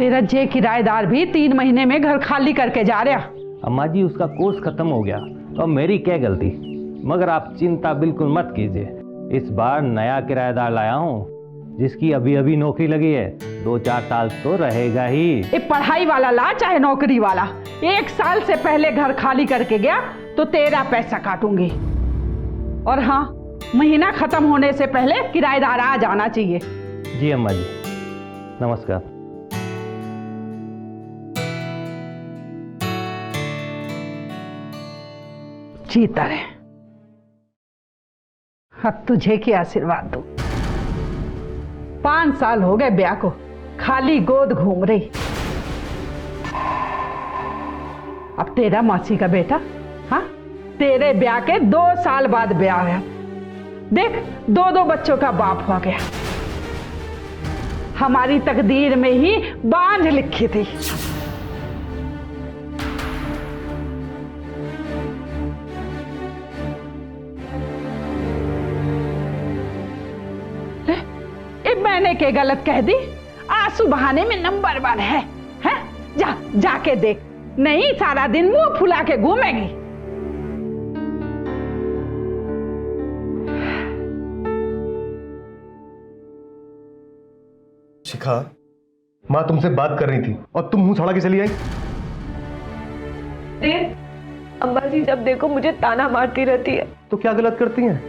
तेरा जे किराएदार भी 3 महीने में घर खाली करके जा रहा। अम्मा जी उसका कोर्स खत्म हो गया तो मेरी क्या गलती। मगर आप चिंता बिल्कुल मत कीजिए, इस बार नया किराएदार लाया हूँ जिसकी अभी अभी नौकरी लगी है, 2-4 साल तो रहेगा ही। ये पढ़ाई वाला ला चाहे नौकरी वाला, 1 साल से पहले घर खाली करके गया तो तेरा पैसा काटूंगी। और हाँ, महीना खत्म होने से पहले किराएदार आ जाना चाहिए। जी अम्मा जी, नमस्कार। जीता रहे। अब तुझे क्या आशीर्वाद दूं। 5 साल हो गए ब्याह को, खाली गोद घूम रही। अब तेरा मासी का बेटा, हाँ, तेरे ब्याह के 2 साल बाद ब्याह है। देख, 2 बच्चों का बाप हो गया। हमारी तकदीर में ही बांझ लिखी थी। मैंने के गलत कह दी? आंसू बहाने में नंबर 1 है? जा जाके देख, नहीं सारा दिन मुंह फुला के घूमेगी। शिखा, माँ तुमसे बात कर रही थी और तुम मुंह छड़ा के चली आई। अम्मा जी जब देखो मुझे ताना मारती रहती है। तो क्या गलत करती हैं?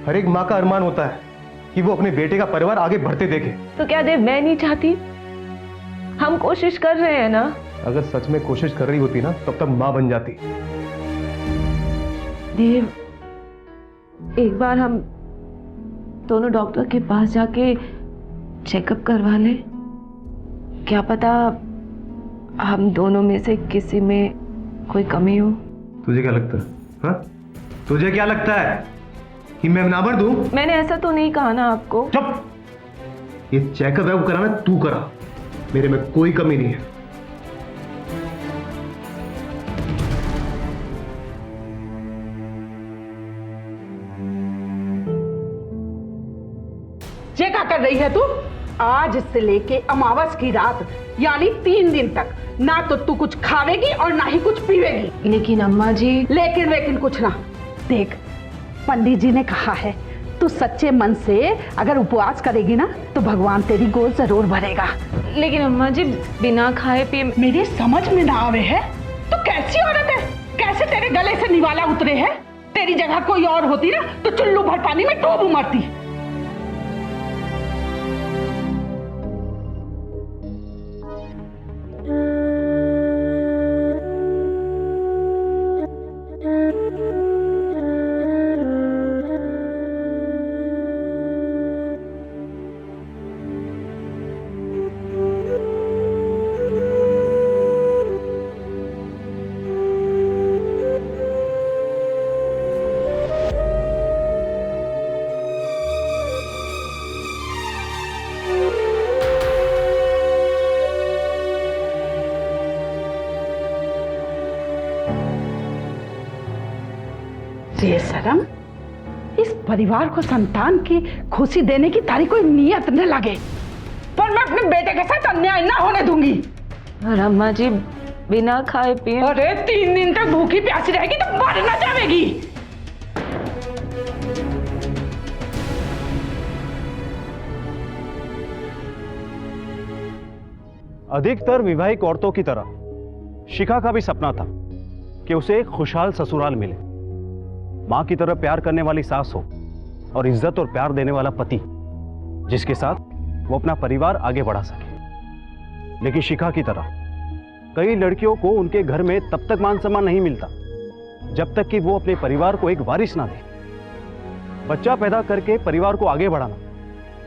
हर एक माँ का अरमान होता है कि वो अपने बेटे का परिवार आगे बढ़ते देखे। तो क्या देव मैं नहीं चाहती? हम कोशिश कर रहे हैं ना। अगर सच में कोशिश कर रही होती ना तब तक माँ बन जाती। देव, एक बार हम दोनों डॉक्टर के पास जाके चेकअप करवा ले। क्या पता हम दोनों में से किसी में कोई कमी हो। तुझे क्या लगता है? हाँ? तुझे क्या लगता है कि मैं ना भर दूं? मैंने ऐसा तो नहीं कहा ना आपको। चुप! ये चेकअप है वो कराना तू करा, मेरे में कोई कमी नहीं है। ये क्या कर रही है तू? आज से लेके अमावस की रात यानी 3 दिन तक ना तो तू कुछ खावेगी और ना ही कुछ पीवेगी। लेकिन अम्मा जी। लेकिन कुछ ना। देख, पंडित जी ने कहा है तू सच्चे मन से अगर उपवास करेगी ना तो भगवान तेरी गोद जरूर भरेगा। लेकिन अम्मा जी बिना खाए पिए। मेरी समझ में ना आवे है तो कैसी औरत है, कैसे तेरे गले से निवाला उतरे है। तेरी जगह कोई और होती ना तो चुल्लू भर पानी में डूब मरती। ये शर्म, इस परिवार को संतान की खुशी देने की तारी कोई नियत न लगे, पर मैं अपने बेटे के साथ अन्याय ना होने दूंगी। और अम्मा जी बिना खाए पिए। अरे 3 दिन तक भूखी प्यासी रहेगी तो मर ना जाएगी। अधिकतर विवाहिक औरतों की तरह शिखा का भी सपना था कि उसे एक खुशहाल ससुराल मिले, मां की तरह प्यार करने वाली सास हो और इज्जत और प्यार देने वाला पति जिसके साथ वो अपना परिवार आगे बढ़ा सके। लेकिन शिखा की तरह कई लड़कियों को उनके घर में तब तक मान सम्मान नहीं मिलता जब तक कि वो अपने परिवार को एक वारिस ना दे। बच्चा पैदा करके परिवार को आगे बढ़ाना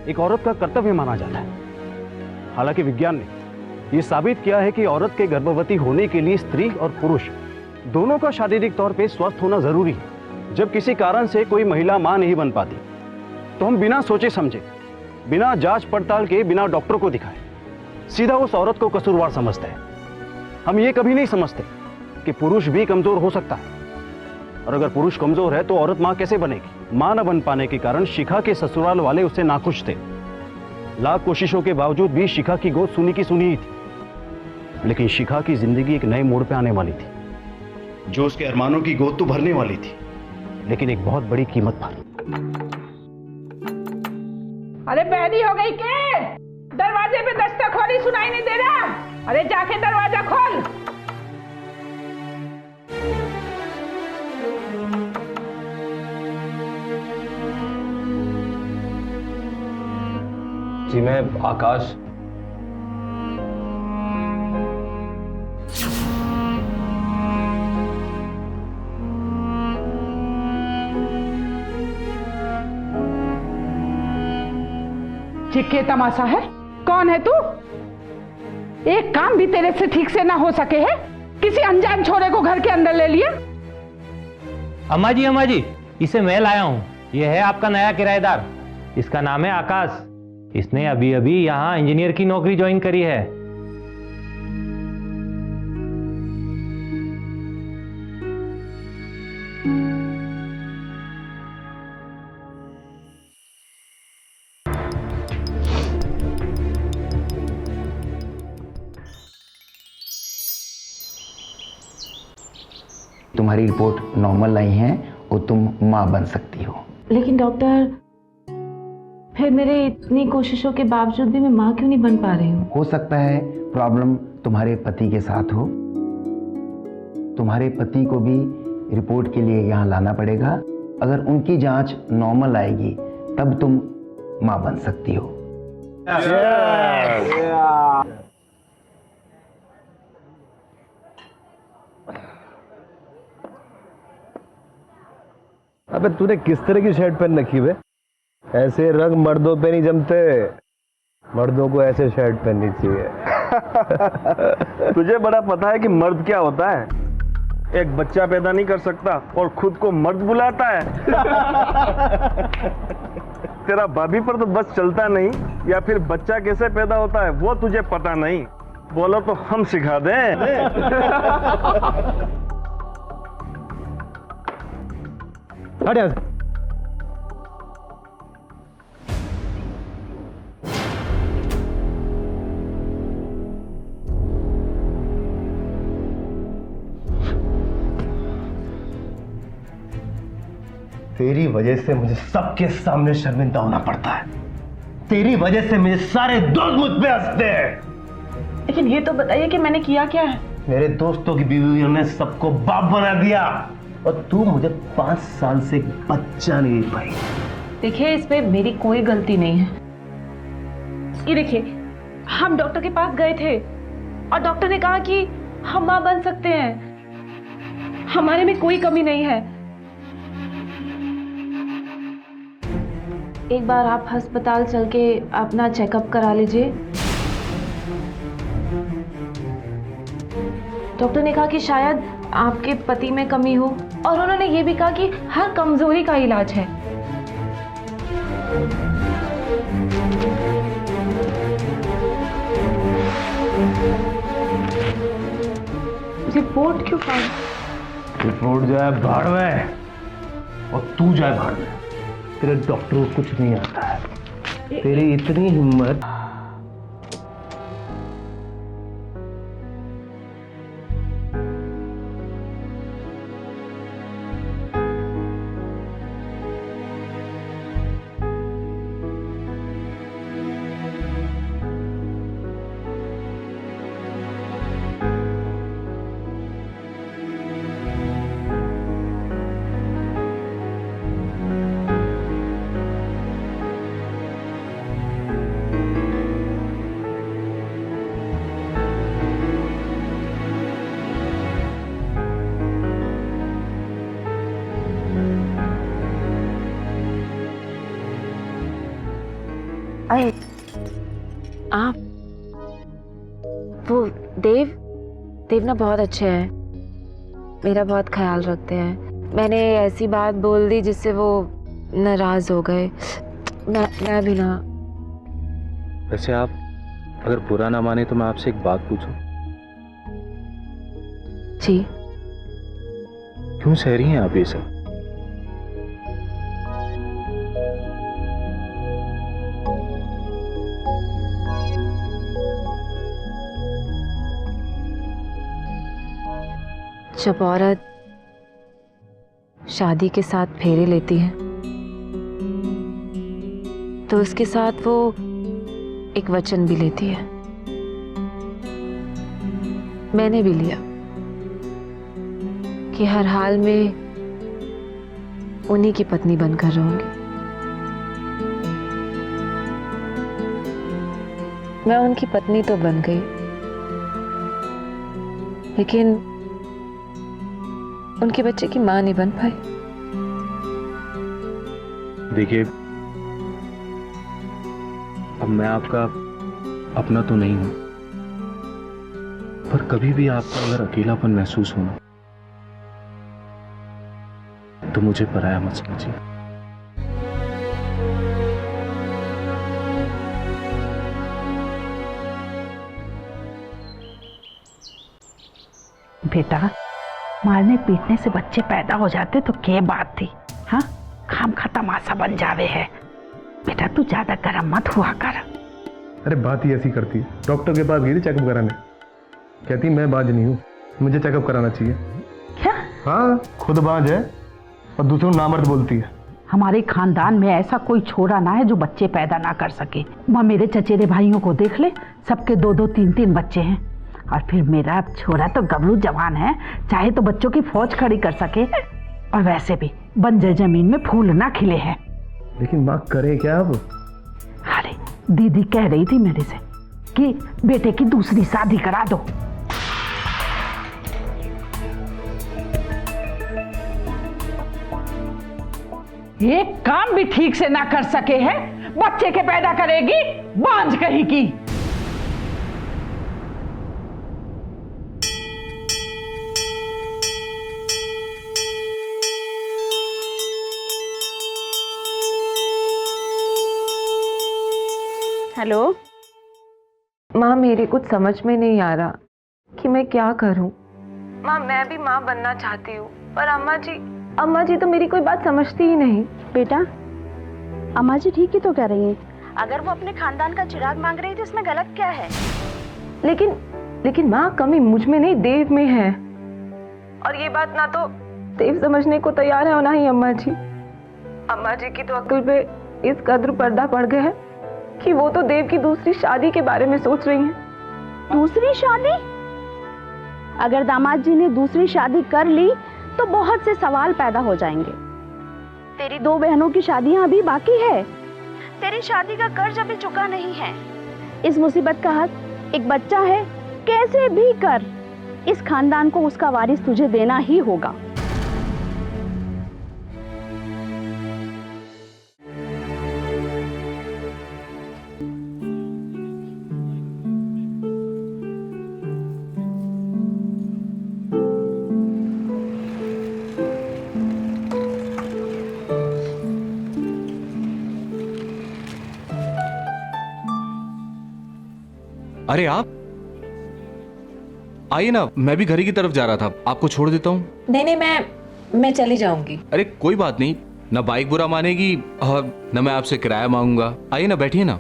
एक औरत का कर्तव्य माना जाता है। हालांकि विज्ञान ने यह साबित किया है कि औरत के गर्भवती होने के लिए स्त्री और पुरुष दोनों का शारीरिक तौर पे स्वस्थ होना जरूरी है। जब किसी कारण से कोई महिला मां नहीं बन पाती तो हम बिना सोचे समझे, बिना जांच पड़ताल के, बिना डॉक्टर को दिखाए सीधा उस औरत को कसूरवार समझते हैं। हम ये कभी नहीं समझते कि पुरुष भी कमजोर हो सकता है, और अगर पुरुष कमजोर है तो औरत मां कैसे बनेगी। मां न बन पाने के कारण शिखा के ससुराल वाले उससे नाखुश थे। लाख कोशिशों के बावजूद भी शिखा की गोद सुनी की सुनी ही थी। लेकिन शिखा की जिंदगी एक नए मोड़ पे आने वाली थी, जो उसके अरमानों की गोद तो भरने वाली थी, लेकिन एक बहुत बड़ी कीमत पर। अरे बहरी हो गई के? दरवाजे पे दस्तक हो रही, सुनाई नहीं दे रहा? अरे जाके दरवाजा खोल। जी मैं आकाश। ये तमाशा है? कौन है तू? एक काम भी तेरे से ठीक से ना हो सके है? किसी अनजान छोरे को घर के अंदर ले लिया। अम्मा जी, इसे मैं लाया हूं। यह है आपका नया किराएदार। इसका नाम है आकाश। इसने अभी अभी यहाँ इंजीनियर की नौकरी ज्वाइन करी है। तुम्हारी रिपोर्ट नॉर्मल आई है और तुम माँ बन सकती हो। लेकिन डॉक्टर, फिर मेरे इतनी कोशिशों के बावजूद भी मैं माँ क्यों नहीं बन पा रही हूँ? हो सकता है प्रॉब्लम तुम्हारे पति के साथ हो। तुम्हारे पति को भी रिपोर्ट के लिए यहाँ लाना पड़ेगा। अगर उनकी जांच नॉर्मल आएगी तब तुम माँ बन सकती हो। अबे तूने किस तरह की शर्ट पहन रखी है? ऐसे रंग मर्दों पे नहीं जमते। मर्दों को ऐसे शर्ट पहननी चाहिए। तुझे बड़ा पता है कि मर्द क्या होता है? एक बच्चा पैदा नहीं कर सकता और खुद को मर्द बुलाता है। तेरा भाभी पर तो बस चलता नहीं, या फिर बच्चा कैसे पैदा होता है वो तुझे पता नहीं। बोलो तो हम सिखा दें। हट यहाँ से। तेरी वजह से मुझे सबके सामने शर्मिंदा होना पड़ता है। तेरी वजह से मेरे सारे दोस्त मुझ पे हंसते हैं। लेकिन ये तो बताइए कि मैंने किया क्या है? मेरे दोस्तों की बीवियों ने सबको बाप बना दिया और तू मुझे 5 साल से बच्चा नहीं दे पाई। देखिए, इसमें मेरी कोई गलती नहीं है। ये देखिए, हम डॉक्टर के पास गए थे और डॉक्टर ने कहा कि हम मां बन सकते हैं। हमारे में कोई कमी नहीं है। एक बार आप अस्पताल चल के अपना चेकअप करा लीजिए। डॉक्टर ने कहा कि शायद आपके पति में कमी हो, और उन्होंने ये भी कहा कि हर कमजोरी का इलाज है। रिपोर्ट क्यों फाड़? रिपोर्ट जाए भाड़ में और तू जाए भाड़ में। तेरे डॉक्टर को कुछ नहीं आता है। तेरी इतनी हिम्मत। अरे आप, वो देव ना बहुत अच्छे हैं, मेरा बहुत ख्याल रखते हैं। मैंने ऐसी बात बोल दी जिससे वो नाराज हो गए। मैं भी ना। वैसे आप अगर बुरा ना माने तो मैं आपसे एक बात पूछूं? जी। क्यों सह रही हैं आप ये सब? जब औरत शादी के साथ फेरे लेती है तो उसके साथ वो एक वचन भी लेती है। मैंने भी लिया कि हर हाल में उन्हीं की पत्नी बनकर रहूंगी। मैं उनकी पत्नी तो बन गई, लेकिन उनके बच्चे की मां नहीं बन पाई। देखिए, अब मैं आपका अपना तो नहीं हूं, पर कभी भी आपका अगर अकेलापन महसूस हो तो मुझे पराया मत समझिए। बेटा, मारने पीटने से बच्चे पैदा हो जाते तो क्या बात थी? हाँ, खाम खा तमाशा बन जावे है। बेटा तू ज्यादा गर्म मत हुआ कर। अरे बात ही ऐसी करती है। डॉक्टर के पास गई थी चेकअप कराने, कहती मैं बाज नहीं हूँ, मुझे चेकअप कराना चाहिए। क्या? हाँ, खुद बाज है और दूसरों नामर्द बोलती है। हमारे खानदान में ऐसा कोई छोरा ना है जो बच्चे पैदा ना कर सके। माँ, मेरे चचेरे भाइयों को देख ले, सबके 2-2, 3-3 बच्चे हैं। और फिर मेरा छोरा तो गबरू जवान है, चाहे तो बच्चों की फौज खड़ी कर सके। और वैसे भी बंजर जमीन में फूल ना खिले हैं। लेकिन माँ करे क्या अब? अरे दीदी कह रही थी मेरे से कि बेटे की दूसरी शादी करा दो। एक काम भी ठीक से ना कर सके है, बच्चे के पैदा करेगी बांझ कहीं की। हेलो माँ, मेरे कुछ समझ में नहीं आ रहा कि मैं क्या करूं। माँ, मैं भी माँ बनना चाहती हूँ, पर अम्मा जी तो मेरी कोई बात समझती ही नहीं। बेटा, अम्मा जी ठीक ही तो कह रही हैं। अगर वो अपने खानदान का चिराग मांग रही थी, इसमें गलत क्या है? लेकिन माँ, कमी मुझ में नहीं, देव में है। और ये बात ना तो देव समझने को तैयार है और ना ही अम्मा जी। अम्मा जी की तो अक्ल पे इस कदर पर्दा पड़ गया है कि वो तो देव की दूसरी शादी के बारे में सोच रही हैं। दूसरी शादी? अगर दामाद जी ने दूसरी शादी कर ली तो बहुत से सवाल पैदा हो जाएंगे। तेरी 2 बहनों की शादियां अभी बाकी है, तेरी शादी का कर्ज अभी चुका नहीं है। इस मुसीबत का हक एक बच्चा है, कैसे भी कर इस खानदान को उसका वारिस तुझे देना ही होगा। अरे आप आइए ना, मैं भी घर की तरफ जा रहा था, आपको छोड़ देता हूँ। नहीं, मैं चली जाऊंगी। अरे कोई बात नहीं, ना बाइक बुरा मानेगी और ना मैं आपसे किराया मांगूंगा। आइए ना, बैठिए ना।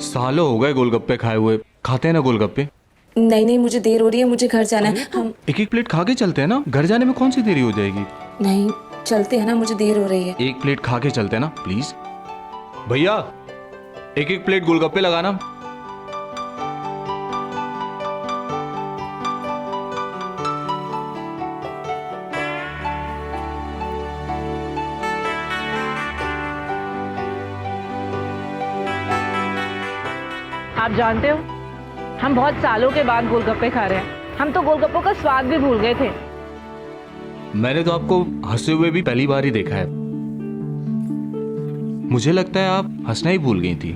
सालों हो गए गोलगप्पे खाए हुए, खाते हैं ना गोलगप्पे? नहीं, मुझे देर हो रही है, मुझे घर जाना है। हम एक प्लेट खा के चलते हैं ना, घर जाने में कौन सी देरी हो जाएगी? नहीं, चलते हैं ना, मुझे देर हो रही है। एक प्लेट खा के चलते हैं ना प्लीज। भैया, एक प्लेट गोलगप्पे लगाना। आप जानते हो, हम बहुत सालों के बाद गोलगप्पे खा रहे हैं। हम तो गोलगप्पों का स्वाद भी भूल गए थे। मैंने तो आपको हंसते हुए भी पहली बार ही देखा है। मुझे लगता है आप हंसना ही भूल गई थी।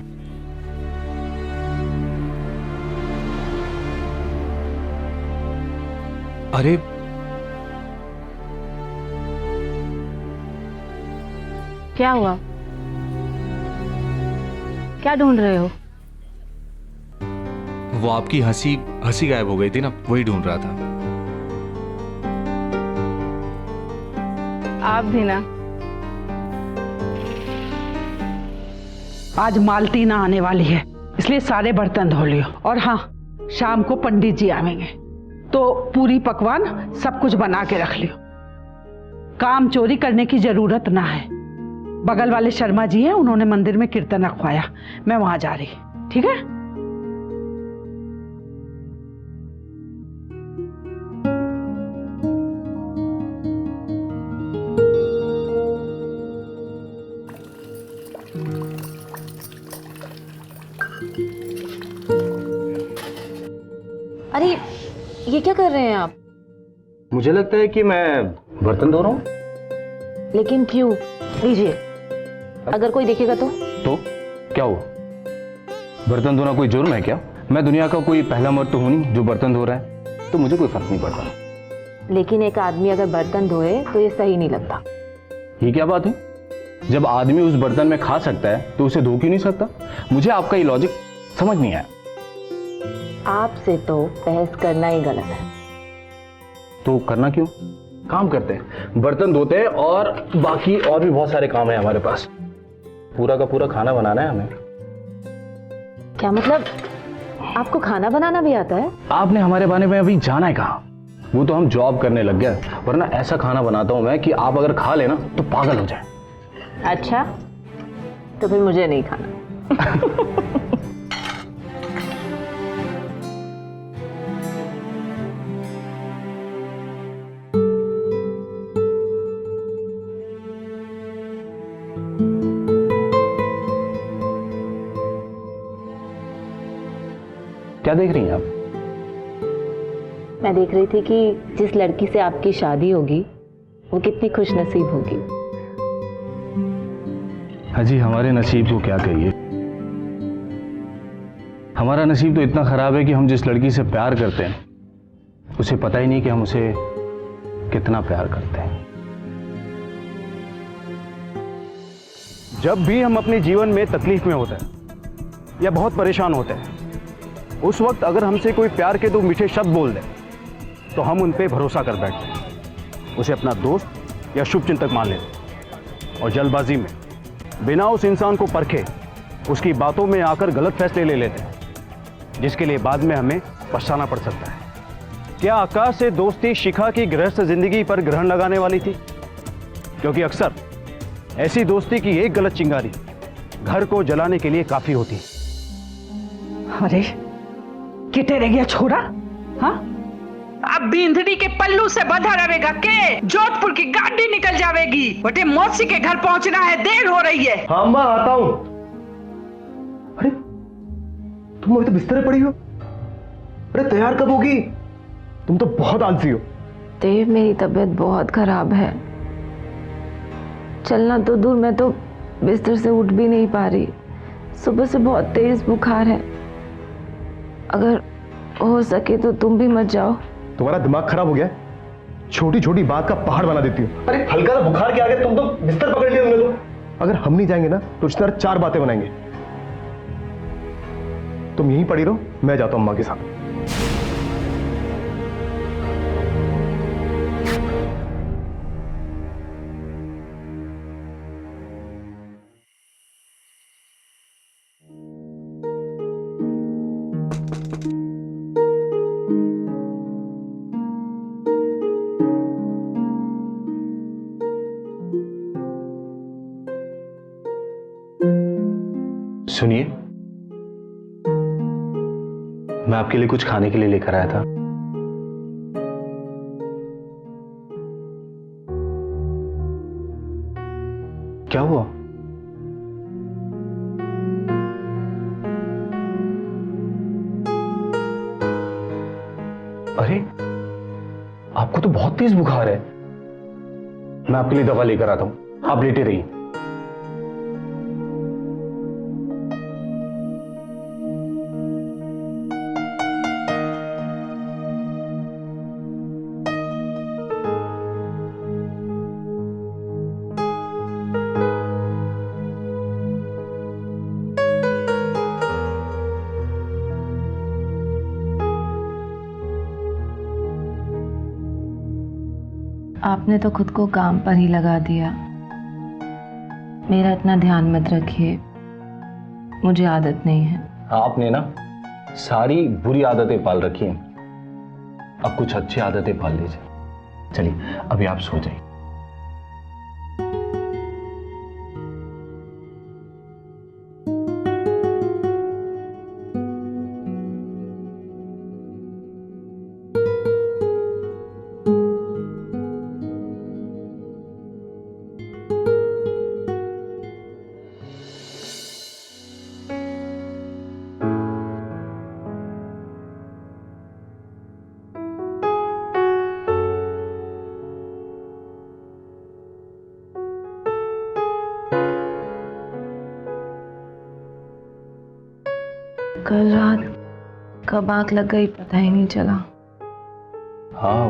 अरे क्या हुआ? क्या ढूंढ रहे हो? वो आपकी हंसी गायब हो गई थी ना, वही ढूंढ रहा था। आप भी ना। आज मालती ना आने वाली है, इसलिए सारे बर्तन धो लियो। और हाँ, शाम को पंडित जी आवेंगे तो पूरी पकवान सब कुछ बना के रख लियो। काम चोरी करने की जरूरत ना है। बगल वाले शर्मा जी हैं, उन्होंने मंदिर में कीर्तन रखवाया, मैं वहां जा रही। ठीक है? अरे ये क्या कर रहे हैं आप? मुझे लगता है कि मैं बर्तन धो रहा हूँ। लेकिन क्यों? लीजिए, अगर कोई देखेगा तो क्या हुआ? बर्तन धोना कोई जुर्म है क्या? मैं दुनिया का कोई पहला मर्द तो हूं नहीं जो बर्तन धो रहा है, तो मुझे कोई फर्क नहीं पड़ता। लेकिन एक आदमी अगर बर्तन धोए तो ये सही नहीं लगता। ये क्या बात है? जब आदमी उस बर्तन में खा सकता है तो उसे धो क्यों नहीं सकता? मुझे आपका ये लॉजिक समझ नहीं आया। आपसे तो बहस करना ही गलत है। तो करना क्यों? काम करते हैं, बर्तन धोते हैं, और बाकी और भी बहुत सारे काम है हमारे पास। पूरा का पूरा खाना बनाना है हमें। क्या मतलब? आपको खाना बनाना भी आता है? आपने हमारे बारे में अभी जाना है कहाँ? वो तो हम जॉब करने लग गए, वरना ऐसा खाना बनाता हूं मैं कि आप अगर खा लेना तो पागल हो जाए। अच्छा, तो फिर मुझे नहीं खाना। क्या देख रही हैं आप? मैं देख रही थी कि जिस लड़की से आपकी शादी होगी वो कितनी खुशनसीब होगी। हाजी, हमारे नसीब को क्या कहिए। हमारा नसीब तो इतना खराब है कि हम जिस लड़की से प्यार करते हैं उसे पता ही नहीं कि हम उसे कितना प्यार करते हैं। जब भी हम अपने जीवन में तकलीफ में होते हैं या बहुत परेशान होते हैं, उस वक्त अगर हमसे कोई प्यार के दो मीठे शब्द बोल दे तो हम उन पे भरोसा कर बैठते हैं, उसे अपना दोस्त या शुभचिंतक मान लेते हैं, और जल्दबाजी में बिना उस इंसान को परखे उसकी बातों में आकर गलत फैसले ले लेते हैं, जिसके लिए बाद में हमें पछताना पड़ सकता है। क्या आकाश से दोस्ती शिखा की गृहस्थ जिंदगी पर ग्रहण लगाने वाली थी? क्योंकि अक्सर ऐसी दोस्ती की एक गलत चिंगारी घर को जलाने के लिए काफी होती है। अरे किटे रह गया छोरा? हाँ, अब बींधड़ी के पल्लू से बंधा रहेगा के जोधपुर की गाड़ी निकल जाएगी। बटे मौसी के घर पहुंचना है, देर हो रही है। हाँ माँ, आता हूं। अरे तुम अभी तो बिस्तर पड़ी हो? अरे तैयार कब होगी? तुम तो बहुत आलसी हो। देव, मेरी तबीयत बहुत खराब है। चलना तो दूर, मैं तो बिस्तर से उठ भी नहीं पा रही। सुबह से बहुत तेज बुखार है। अगर हो सके तो तुम भी मत जाओ। तुम्हारा दिमाग खराब हो गया? छोटी छोटी बात का पहाड़ बना देती हो। अरे हल्का सा बुखार के आगे तुम तो बिस्तर पकड़ लिया तुमने तो। अगर हम नहीं जाएंगे ना तो रिश्तेदार चार बातें बनाएंगे। तुम यहीं पड़ी रहो, मैं जाता हूं अम्मा के साथ। सुनिए, मैं आपके लिए कुछ खाने के लिए लेकर आया था। क्या हुआ? अरे आपको तो बहुत तेज बुखार है। मैं आपके लिए दवा लेकर आता हूं, आप लेटे रहिए। आपने तो खुद को काम पर ही लगा दिया। मेरा इतना ध्यान मत रखिए, मुझे आदत नहीं है। आपने ना सारी बुरी आदतें पाल रखी हैं, अब कुछ अच्छी आदतें पाल लीजिए। चलिए अभी आप सो जाइए। कल रात कब आंख लग गई पता ही नहीं चला। हाँ,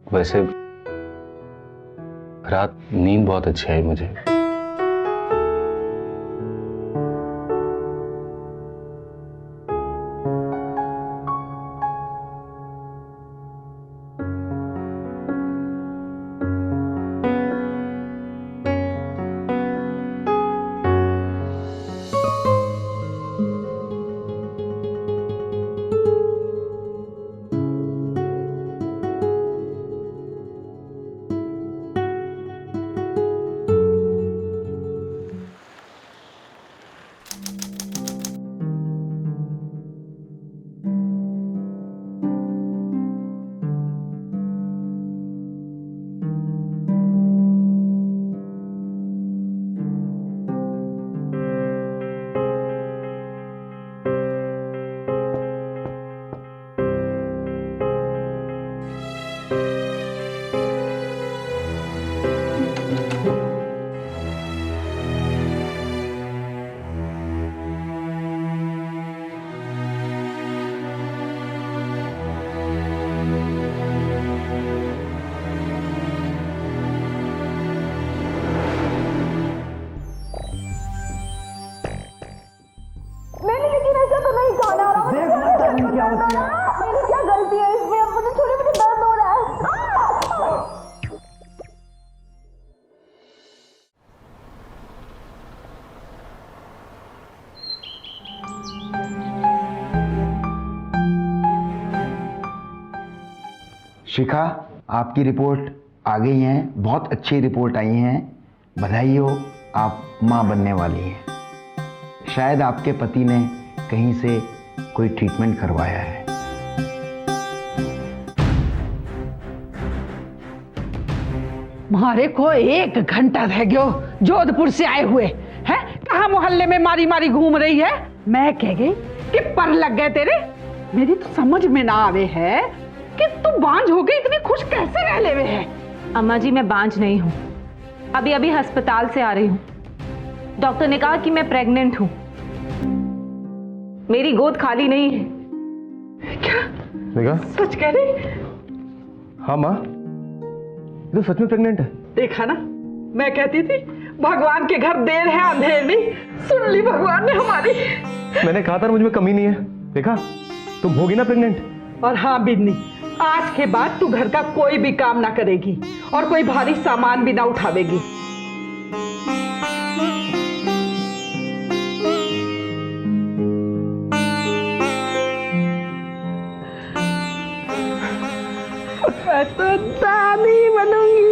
वैसे रात नींद बहुत अच्छी आई मुझे। मेरी क्या गलती है इसमें? अब मुझे छोटे मुझे दर्द हो रहा है। शिखा, आपकी रिपोर्ट आ गई है, बहुत अच्छी रिपोर्ट आई है। बधाई हो, आप माँ बनने वाली हैं। शायद आपके पति ने कहीं से कोई ट्रीटमेंट करवाया है। मारे को 1 घंटा रह गयो जोधपुर से आए हुए हैं। कहाँ मोहल्ले में मारी मारी घूम रही है। मैं कह गई कि पर लग गए तेरे। मेरी तो समझ में ना आवे है कि तू बांझ हो गई, इतनी खुश कैसे रह लेवे है। अम्मा जी, मैं बांझ नहीं हूँ, अभी अभी अस्पताल से आ रही हूँ। डॉक्टर ने कहा कि मैं प्रेग्नेंट हूँ, मेरी गोद खाली नहीं है। क्या देखा? सच कह रही? हाँ माँ, तो सच में प्रेग्नेंट है। देखा ना, मैं कहती थी भगवान के घर देर है अंधेर नहीं। सुन ली भगवान ने हमारी। मैंने कहा था मुझ में कमी नहीं है। देखा, तुम होगी ना प्रेग्नेंट। और हाँ बिन्नी, आज के बाद तू घर का कोई भी काम ना करेगी और कोई भारी सामान भी ना उठावेगी। मैं तो दादी बनूंगी।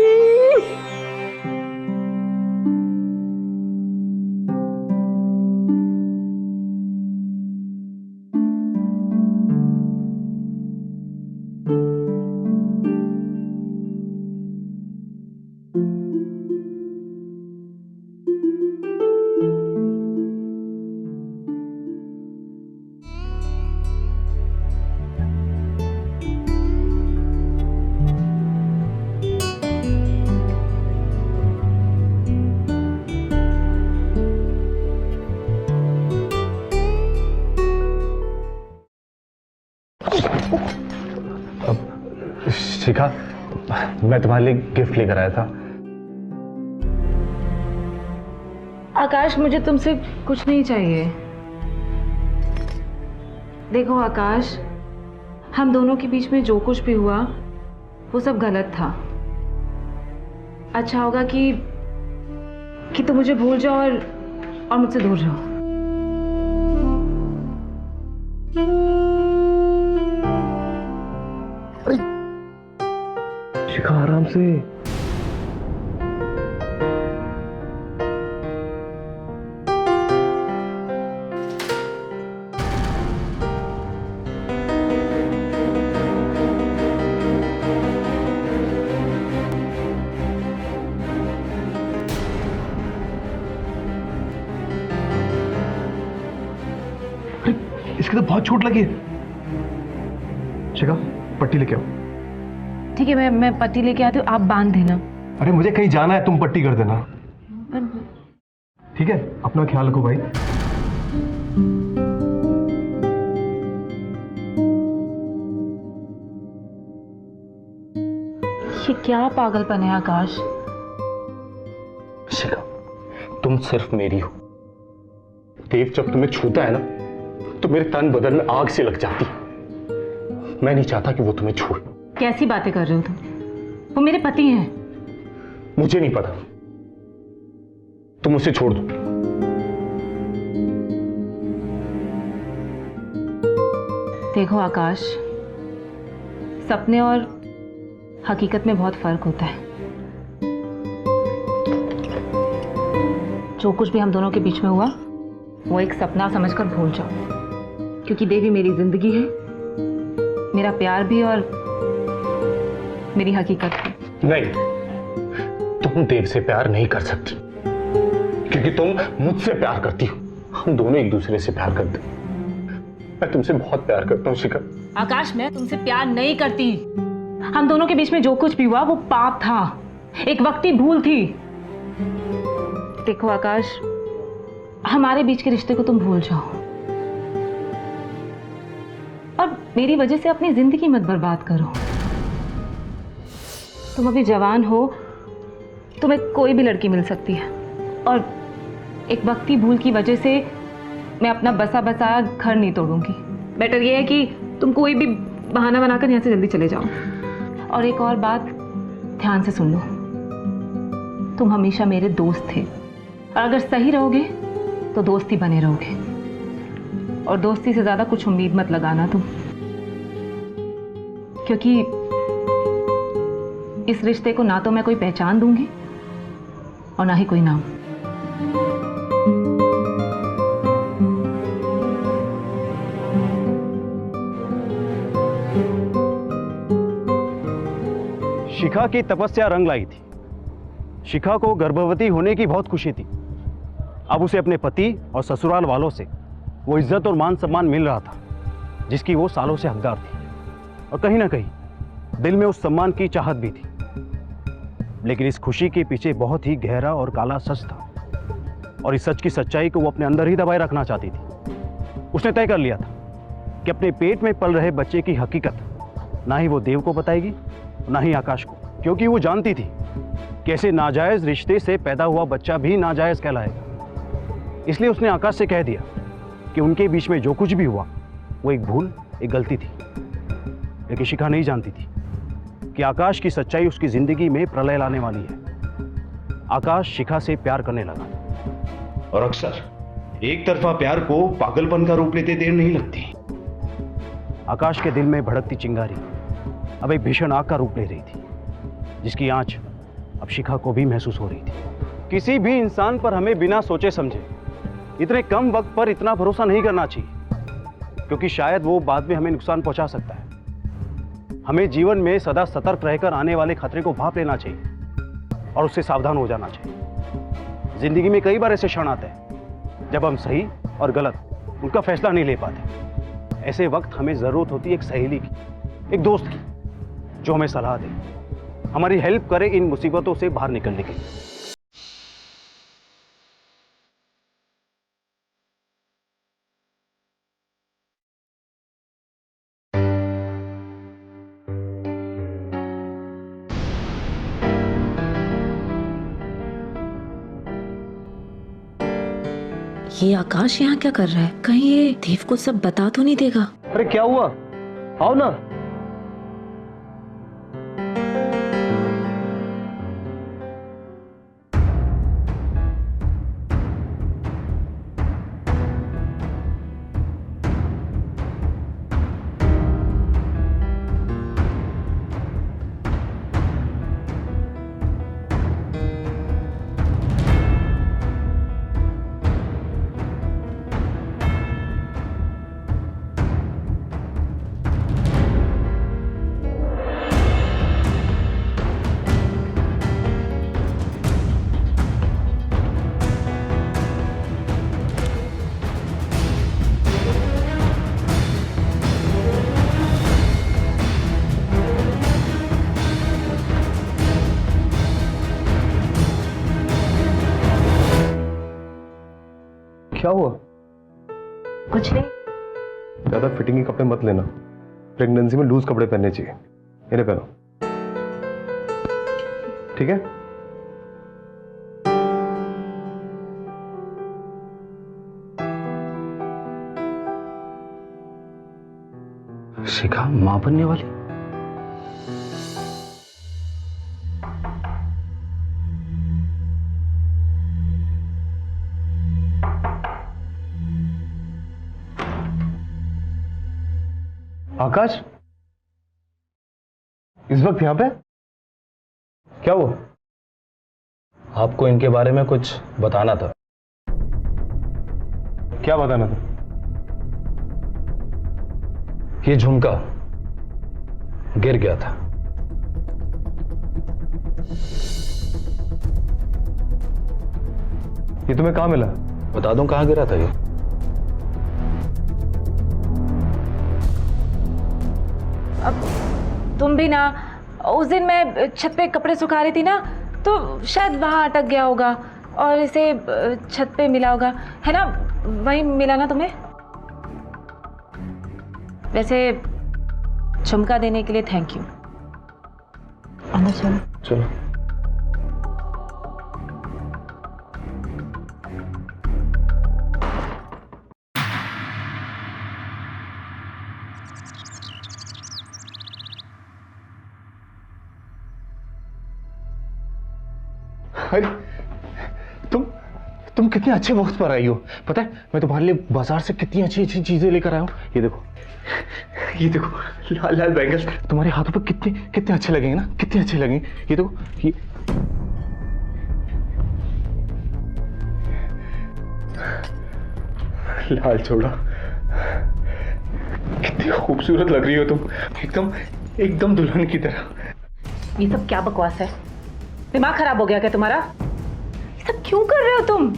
शिखा, मैं तुम्हारे लिए गिफ्ट लेकर आया था। आकाश, मुझे तुमसे कुछ नहीं चाहिए। देखो आकाश, हम दोनों के बीच में जो कुछ भी हुआ वो सब गलत था। अच्छा होगा कि तुम मुझे भूल जाओ और मुझसे दूर जाओ। शिखा आराम से। इसकी तो बहुत चोट लगी है। शिखा पट्टी लेके आओ। ठीक है, मैं पट्टी लेके आती हूँ, आप बांध देना। अरे मुझे कहीं जाना है, तुम पट्टी कर देना। ठीक है, अपना ख्याल रखो भाई। ये क्या पागलपन है आकाश? शिखा, तुम सिर्फ मेरी हो। देव जब तुम्हें छूता है ना तो मेरे तन बदन में आग से लग जाती। मैं नहीं चाहता कि वो तुम्हें छोड़े। कैसी बातें कर रहे हो तुम? वो मेरे पति हैं। मुझे नहीं पता, तुम उसे छोड़ दो। देखो आकाश, सपने और हकीकत में बहुत फर्क होता है। जो कुछ भी हम दोनों के बीच में हुआ वो एक सपना समझकर भूल जाओ, क्योंकि देवी मेरी जिंदगी है, मेरा प्यार भी और मेरी हकीकत भी। नहीं, तुम देव से प्यार नहीं कर सकती, क्योंकि तुम मुझसे प्यार करती हो। हम दोनों एक दूसरे से प्यार करते हैं। मैं तुमसे बहुत प्यार करता हूँ शिखा। आकाश, मैं तुमसे प्यार नहीं करती। हम दोनों के बीच में जो कुछ भी हुआ वो पाप था, एक वक्ती भूल थी। देखो आकाश, हमारे बीच के रिश्ते को तुम भूल जाओ और मेरी वजह से अपनी जिंदगी मत बर्बाद करो। तुम अभी जवान हो, तुम्हें कोई भी लड़की मिल सकती है और एक वक्ती भूल की वजह से मैं अपना बसा बसाया घर नहीं तोड़ूंगी। बेटर ये है कि तुम कोई भी बहाना बनाकर यहाँ से जल्दी चले जाओ। और एक और बात ध्यान से सुन लो, तुम हमेशा मेरे दोस्त थे और अगर सही रहोगे तो दोस्ती बने रहोगे, और दोस्ती से ज्यादा कुछ उम्मीद मत लगाना तुम, क्योंकि इस रिश्ते को ना तो मैं कोई पहचान दूंगी और ना ही कोई नाम। शिखा की तपस्या रंग लाई थी। शिखा को गर्भवती होने की बहुत खुशी थी। अब उसे अपने पति और ससुराल वालों से वो इज्जत और मान सम्मान मिल रहा था जिसकी वो सालों से हकदार थी, और कहीं ना कहीं दिल में उस सम्मान की चाहत भी थी। लेकिन इस खुशी के पीछे बहुत ही गहरा और काला सच था, और इस सच की सच्चाई को वो अपने अंदर ही दबाए रखना चाहती थी। उसने तय कर लिया था कि अपने पेट में पल रहे बच्चे की हकीकत ना ही वो देव को बताएगी, ना ही आकाश को, क्योंकि वो जानती थी कि ऐसे नाजायज रिश्ते से पैदा हुआ बच्चा भी नाजायज कहलाएगा। इसलिए उसने आकाश से कह दिया कि उनके बीच में जो कुछ भी हुआ वो एक भूल, एक गलती थी। लेकिन शिखा नहीं जानती थी कि आकाश की सच्चाई उसकी जिंदगी में प्रलय लाने वाली है। आकाश शिखा से प्यार करने लगा, और अक्सर एक तरफा प्यार को पागलपन का रूप लेते देर नहीं लगती। आकाश के दिल में भड़कती चिंगारी अब एक भीषण आग का रूप ले रही थी, जिसकी आंच अब शिखा को भी महसूस हो रही थी। किसी भी इंसान पर हमें बिना सोचे समझे इतने कम वक्त पर इतना भरोसा नहीं करना चाहिए, क्योंकि शायद वो बाद में हमें नुकसान पहुंचा सकता है। हमें जीवन में सदा सतर्क रहकर आने वाले खतरे को भांप लेना चाहिए और उससे सावधान हो जाना चाहिए। जिंदगी में कई बार ऐसे क्षण आते हैं जब हम सही और गलत उनका फैसला नहीं ले पाते। ऐसे वक्त हमें जरूरत होती है एक सहेली की, एक दोस्त की, जो हमें सलाह दे, हमारी हेल्प करे इन मुसीबतों से बाहर निकलने के लिए। ये आकाश यहाँ क्या कर रहा है? कहीं ये देव को सब बता तो नहीं देगा? अरे क्या हुआ? आओ ना। क्या हुआ? कुछ नहीं। ज्यादा फिटिंग के कपड़े मत लेना, प्रेगनेंसी में लूज कपड़े पहनने चाहिए। इन्हें पहनो, ठीक है? शिखा मां बनने वाली? आकाश, इस वक्त यहां पे क्या हुआ? आपको इनके बारे में कुछ बताना था। क्या बताना था? ये झुमका गिर गया था। ये तुम्हें कहां मिला? बता दूं कहां गिरा था ये? अब तुम भी ना, उस दिन मैं छत पे कपड़े सुखा रही थी ना, तो शायद वहां अटक गया होगा और इसे छत पे मिला होगा, है ना? वहीं मिला ना तुम्हें? वैसे झुमका देने के लिए थैंक यू। अंदर चलो। चलो। अरे तुम कितने अच्छे वक्त पर आई हो। पता है मैं तुम्हारे लिए बाजार से कितनी अच्छी अच्छी चीजें लेकर आया हूँ। ये देखो, ये देखो, लाल लाल बैंगल्स तुम्हारे हाथों पर कितने कितने अच्छे लगेंगे ना, कितने अच्छे लगेंगे। ये देखो, ये लाल चौड़ा, कितनी खूबसूरत लग रही हो तुम, एकदम एकदम दुल्हन की तरह। ये सब क्या बकवास है? दिमाग खराब हो गया क्या तुम्हारा? ये सब क्यों कर रहे हो तुम?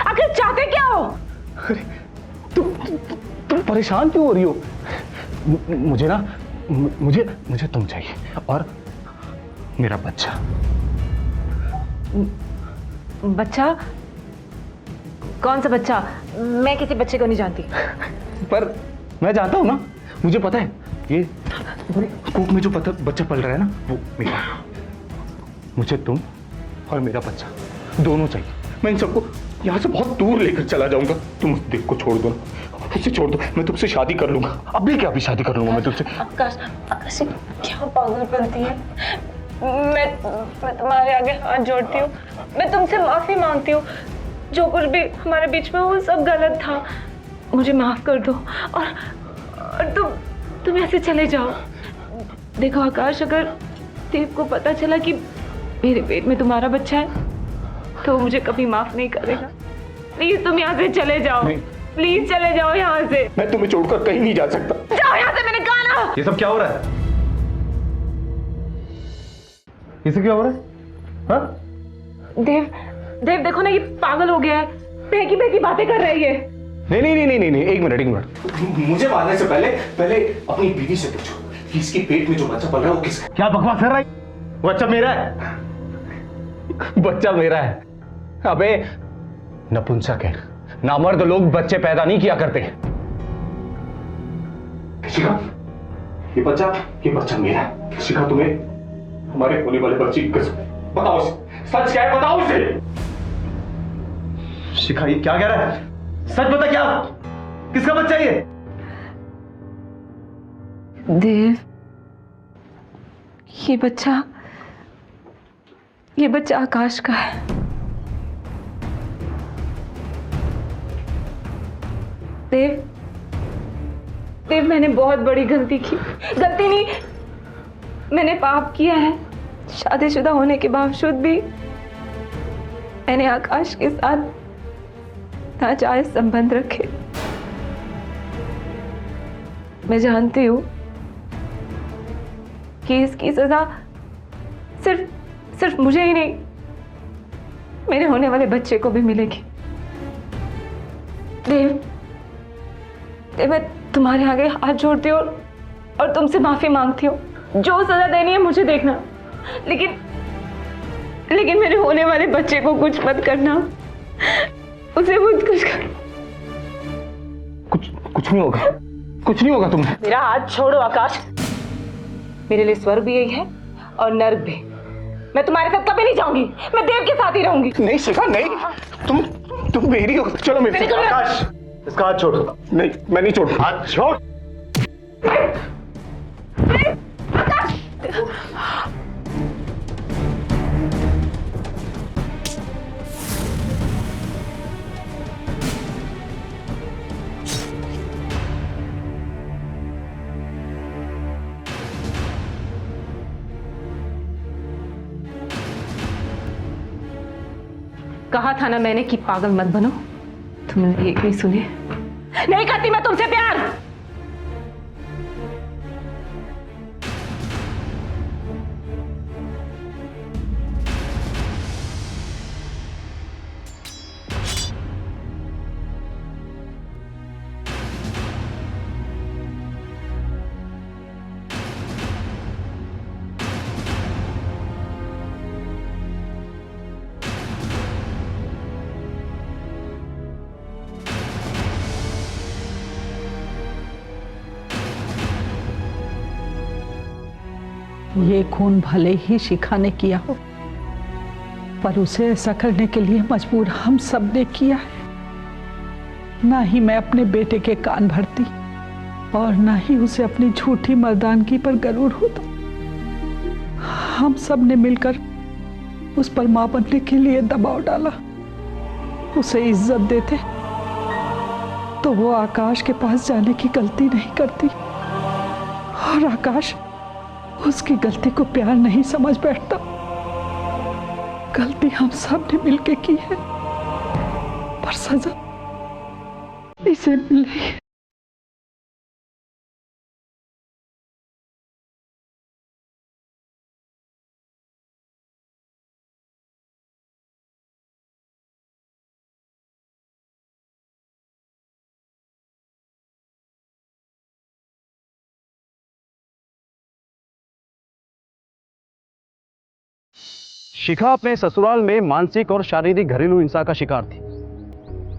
आखिर चाहते क्या हो? अरे तुम परेशान क्यों हो रही हो? मुझे ना, मुझे तुम चाहिए और मेरा बच्चा। बच्चा? कौन सा बच्चा? मैं किसी बच्चे को नहीं जानती। पर मैं जानता हूं ना, मुझे पता है। ये कोख में जो बच्चा पल रहा है ना, वो मेरा। मुझे तुम और मेरा बच्चा दोनों चाहिए। मैं इन सबको यहाँ से बहुत दूर लेकर चला जाऊंगा। तुम उस दिल को छोड़ दो ना, उसे छोड़ दो। मैं तुमसे शादी कर लूंगा, अभी क्या, अभी शादी कर लूंगा मैं तुमसे। आकाश, आकाश क्या पागल बनती है। मैं तुम्हारे आगे हाथ जोड़ती हूँ, मैं तुमसे माफी मांगती हूँ। जो कुछ भी हमारे बीच में वो सब गलत था, मुझे माफ कर दो। और तुम ऐसे चले जाओ। देखो आकाश, अगर देव को पता चला कि मेरे पेट में तुम्हारा बच्चा है तो मुझे कभी माफ नहीं करेगा। प्लीज तुम यहाँ से चले जाओ। प्लीज चले जाओ यहाँ से। मैं तुम्हें छोड़कर कहीं नहीं जा सकता। जाओ यहाँ से, मैंने कहा ना। ये सब क्या हो रहा है? ये सब क्या हो रहा है? हाँ? देव देखो ना, ये पागल हो गया है। बहकी बातें कर रही है। नहीं, एक मिनट। मुझे मारने से पहले अपनी बीवी से पूछो कि इसके पेट में जो बच्चा पल रहा है वो किसका? क्या बकवास कर रहा है? वो बच्चा मेरा है। बच्चा मेरा है। अबे नपुंसक है, नामर्द लोग बच्चे पैदा नहीं किया करते। शिखा, ये बच्चा मेरा है। शिखा, तुम्हें हमारे होने वाले बच्चे की कसम बताओ, सच क्या है? बताओ इसे। शिखा, ये क्या कह रहा है? सच बता, क्या किसका बच्चा ये? देव, ये बच्चा आकाश का है। देव, मैंने बहुत बड़ी गलती की। गलती नहीं, मैंने पाप किया है। शादीशुदा होने के बावजूद भी मैंने आकाश के साथ नाजायज संबंध रखे। मैं जानती हूँ कि इसकी सजा सिर्फ मुझे ही नहीं, मेरे होने वाले बच्चे को भी मिलेगी। देव, मैं तुम्हारे आगे हाथ जोड़ती हूँ और तुमसे माफी मांगती हूँ। जो सजा देनी है मुझे देखना, लेकिन मेरे होने वाले बच्चे को कुछ मत करना। उसे मुझ कुछ कर कुछ नहीं होगा, कुछ नहीं होगा तुम्हें। मेरा हाथ छोड़ो आकाश। मेरे लिए स्वर्ग भी यही है और नर्क भी। मैं तुम्हारे साथ कभी नहीं जाऊंगी, मैं देव के साथ ही रहूंगी। नहीं शिखा नहीं, तुम मेरी हो, चलो मेरे साथ। आकाश, इसका हाथ छोड़। नहीं मैं नहीं छोड़। हाथ छोड़। कहा था ना मैंने कि पागल मत बनो। तुमने एक नहीं सुने। नहीं करती मैं तुमसे प्यार। ये खून भले ही शिखा ने किया हो, पर उसे ऐसा करने के लिए मजबूर हम सब ने किया है। ना ही मैं अपने बेटे के कान भरती और ना ही उसे अपनी झूठी मर्दानगी पर गरूर होता। हम सब ने मिलकर उस पर मां बनने के लिए दबाव डाला। उसे इज्जत देते तो वो आकाश के पास जाने की गलती नहीं करती, और आकाश उसकी गलती को प्यार नहीं समझ बैठता। गलती हम सब ने मिलके की है, पर सजा इसे मिल रही है। शिखा अपने ससुराल में मानसिक और शारीरिक घरेलू हिंसा का शिकार थी,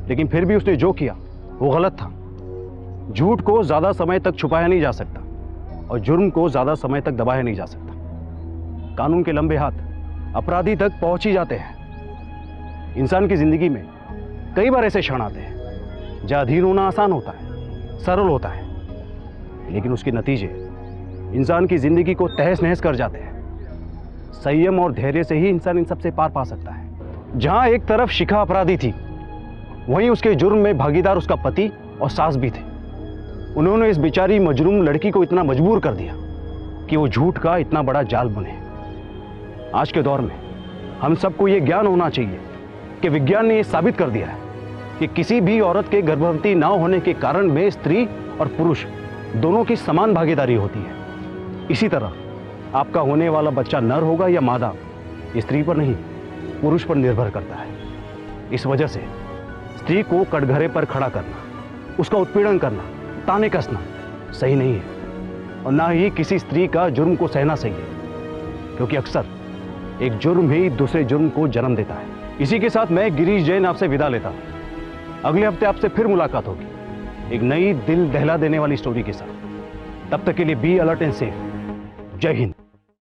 लेकिन फिर भी उसने जो किया वो गलत था। झूठ को ज्यादा समय तक छुपाया नहीं जा सकता और जुर्म को ज्यादा समय तक दबाया नहीं जा सकता। कानून के लंबे हाथ अपराधी तक पहुंच ही जाते हैं। इंसान की जिंदगी में कई बार ऐसे क्षण आते हैं जहां अधीन होना आसान होता है, सरल होता है, लेकिन उसके नतीजे इंसान की जिंदगी को तहस नहस कर जाते हैं। संयम और धैर्य से ही इंसान इन सबसे पार पा सकता है। जहां एक तरफ शिखा अपराधी थी, वहीं उसके जुर्म में भागीदार उसका पति और सास भी थे। उन्होंने इस बेचारी मजलूम लड़की को इतना मजबूर कर दिया कि वो झूठ का इतना बड़ा जाल बुने। आज के दौर में हम सबको ये ज्ञान होना चाहिए कि विज्ञान ने यह साबित कर दिया है कि किसी भी औरत के गर्भवती ना होने के कारण में स्त्री और पुरुष दोनों की समान भागीदारी होती है। इसी तरह आपका होने वाला बच्चा नर होगा या मादा, स्त्री पर नहीं पुरुष पर निर्भर करता है। इस वजह से स्त्री को कटघरे पर खड़ा करना, उसका उत्पीड़न करना, ताने कसना सही नहीं है, और ना ही किसी स्त्री का जुर्म को सहना सही है, क्योंकि अक्सर एक जुर्म ही दूसरे जुर्म को जन्म देता है। इसी के साथ मैं गिरीश जैन आपसे विदा लेता हूं। अगले हफ्ते आपसे फिर मुलाकात होगी एक नई दिल दहला देने वाली स्टोरी के साथ। तब तक के लिए बी अलर्ट एंड सेफ। जय हिंद।